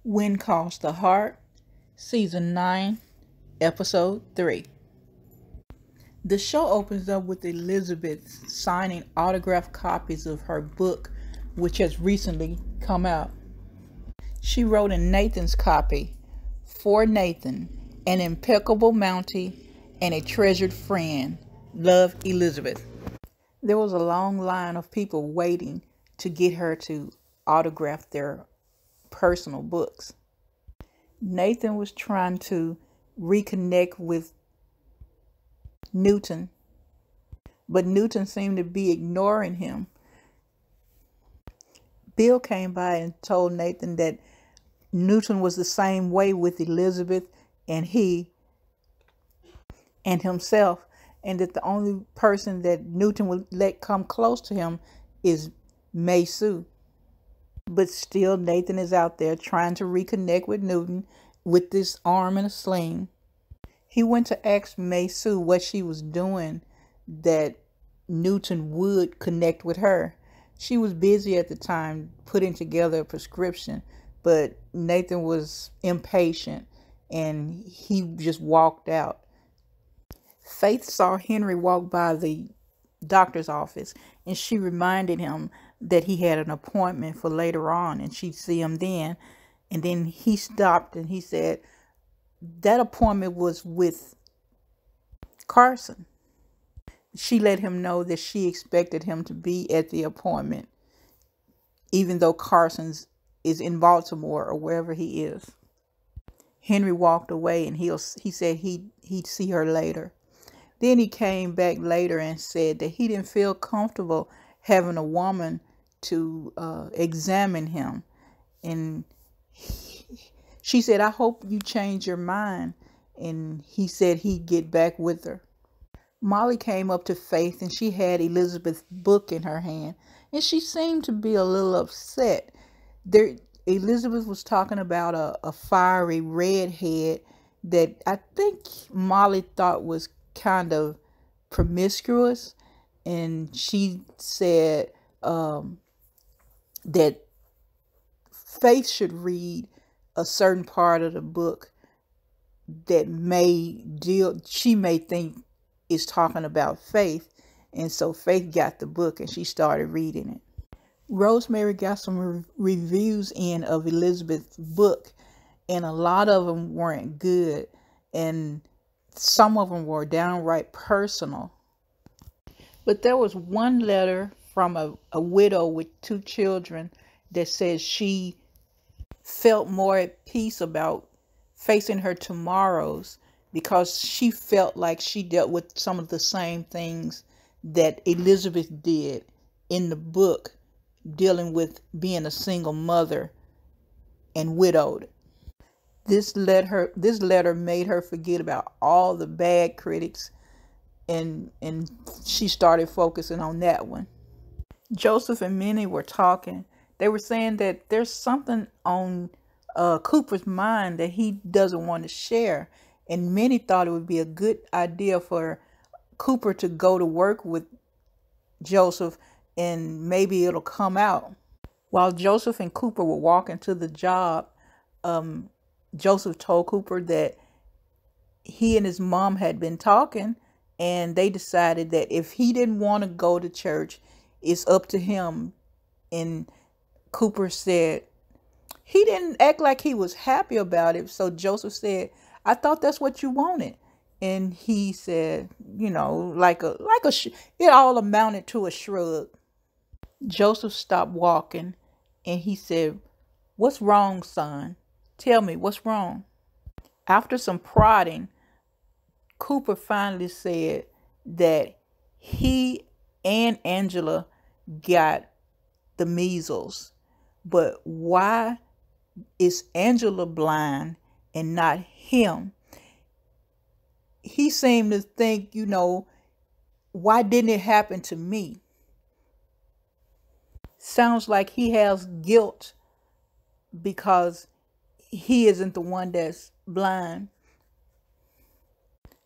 Wind Calls the Heart, Season 9, Episode 3. The show opens up with Elizabeth signing autographed copies of her book, which has recently come out. She wrote in Nathan's copy, "For Nathan, an impeccable Mountie and a treasured friend. Love, Elizabeth." There was a long line of people waiting to get her to autograph their personal books. Nathan was trying to reconnect with Newton, but Newton seemed to be ignoring him. Bill came by and told Nathan that Newton was the same way with Elizabeth and he and himself, and that the only person that Newton would let come close to him is May Sue. But still, Nathan is out there trying to reconnect with Newton with this arm in a sling. He went to ask May Sue what she was doing that Newton would connect with her. She was busy at the time putting together a prescription, but Nathan was impatient and he just walked out. Faith saw Henry walk by the doctor's office and she reminded him that he had an appointment for later on and she'd see him then. And then he stopped and he said that appointment was with Carson. She let him know that she expected him to be at the appointment, even though Carson's is in Baltimore or wherever he is. Henry walked away and he said he'd see her later. Then he came back later and said that he didn't feel comfortable having a woman to examine him. And she said, "I hope you change your mind." And he said he'd get back with her. Molly came up to Faith and she had Elizabeth's book in her hand. And she seemed to be a little upset. Elizabeth was talking about a fiery redhead that I think Molly thought was kind of promiscuous. And she said that Faith should read a certain part of the book that she may think is talking about Faith. And so Faith got the book and she started reading it. Rosemary got some reviews in of Elizabeth's book, and a lot of them weren't good, and some of them were downright personal. But there was one letter from a widow with 2 children that says she felt more at peace about facing her tomorrows because she felt like she dealt with some of the same things that Elizabeth did in the book, dealing with being a single mother and widowed. This letter made her forget about all the bad critics, and she started focusing on that one. Joseph and Minnie were talking. They were saying that there's something on Cooper's mind that he doesn't want to share. And Minnie thought it would be a good idea for Cooper to go to work with Joseph and maybe it'll come out. While Joseph and Cooper were walking to the job, Joseph told Cooper that he and his mom had been talking and they decided that if he didn't want to go to church, it's up to him. And Cooper said he didn't act like he was happy about it. So Joseph said, "I thought that's what you wanted." And he said, it all amounted to a shrug. Joseph stopped walking and he said, "What's wrong, son? Tell me, what's wrong?" After some prodding, Cooper finally said that he and Angela got the measles. But why is Angela blind and not him? He seemed to think, why didn't it happen to me? Sounds like he has guilt because he isn't the one that's blind.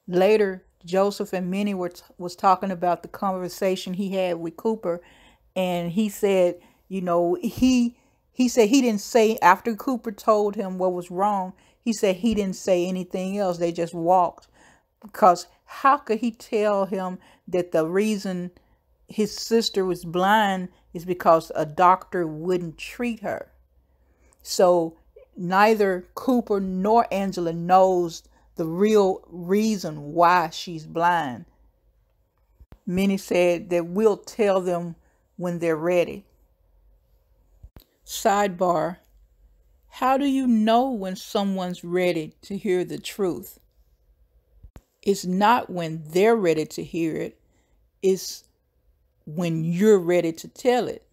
Later, Joseph and Minnie was talking about the conversation he had with Cooper, and he said, he He said he didn't say, after Cooper told him what was wrong, he said he didn't say anything else. They just walked. Because how could he tell him that the reason his sister was blind is because a doctor wouldn't treat her? So neither Cooper nor Angela knows the real reason why she's blind. Many said that we'll tell them when they're ready. Sidebar: how do you know when someone's ready to hear the truth? It's not when they're ready to hear it. It's when you're ready to tell it.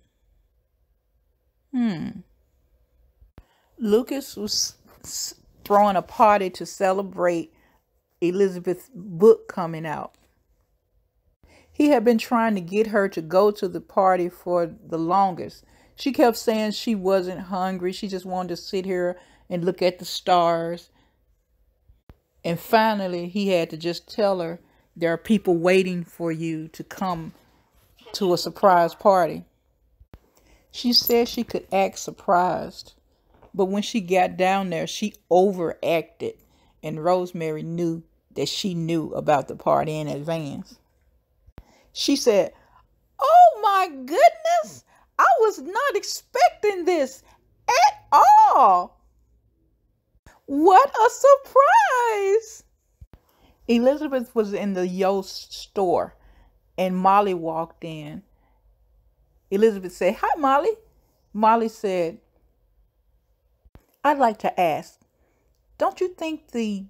Lucas was throwing a party to celebrate Elizabeth's book coming out. He had been trying to get her to go to the party for the longest. She kept saying she wasn't hungry. She just wanted to sit here and look at the stars. And finally, he had to just tell her, there are people waiting for you to come to a surprise party. She said she could act surprised, but when she got down there, she overacted, and Rosemary knew that she knew about the party in advance. She said, "Oh my goodness, I was not expecting this at all. What a surprise!" Elizabeth was in the Yost store and Molly walked in. Elizabeth said, "Hi, Molly." Molly said, "I'd like to ask, don't you think the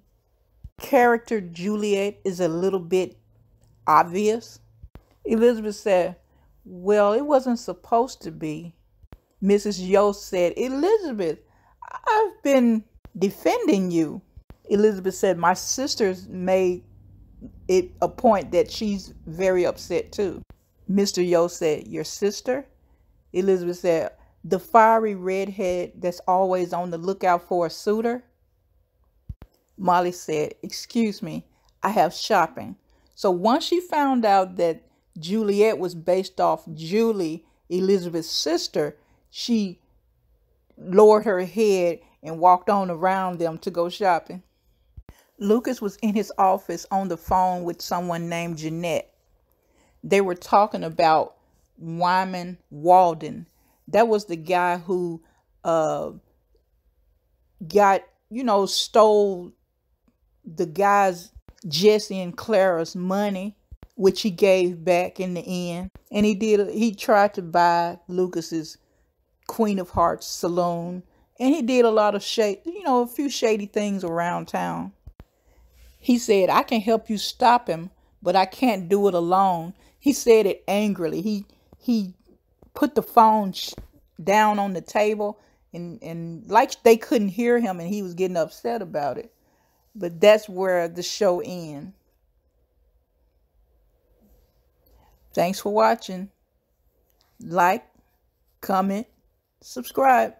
character Juliet is a little bit obvious?" Elizabeth said, "Well, it wasn't supposed to be." Mrs. Yost said, "Elizabeth, I've been defending you." Elizabeth said, "My sister's made it a point that she's very upset too." Mr. Yost said, "Your sister?" Elizabeth said, "The fiery redhead that's always on the lookout for a suitor." Molly said, "Excuse me, I have shopping." So once she found out that Juliet was based off Julie, Elizabeth's sister, she lowered her head and walked on around them to go shopping. Lucas was in his office on the phone with someone named Jeanette. They were talking about Wyman Walden. That was the guy who stole the guys, Jesse and Clara's money, which he gave back in the end. And he tried to buy Lucas's Queen of Hearts saloon. And he did a lot of a few shady things around town. He said, "I can help you stop him, but I can't do it alone." He said it angrily. He put the phone down on the table and like they couldn't hear him, and he was getting upset about it. But that's where the show ends. Thanks for watching. Like, comment, subscribe.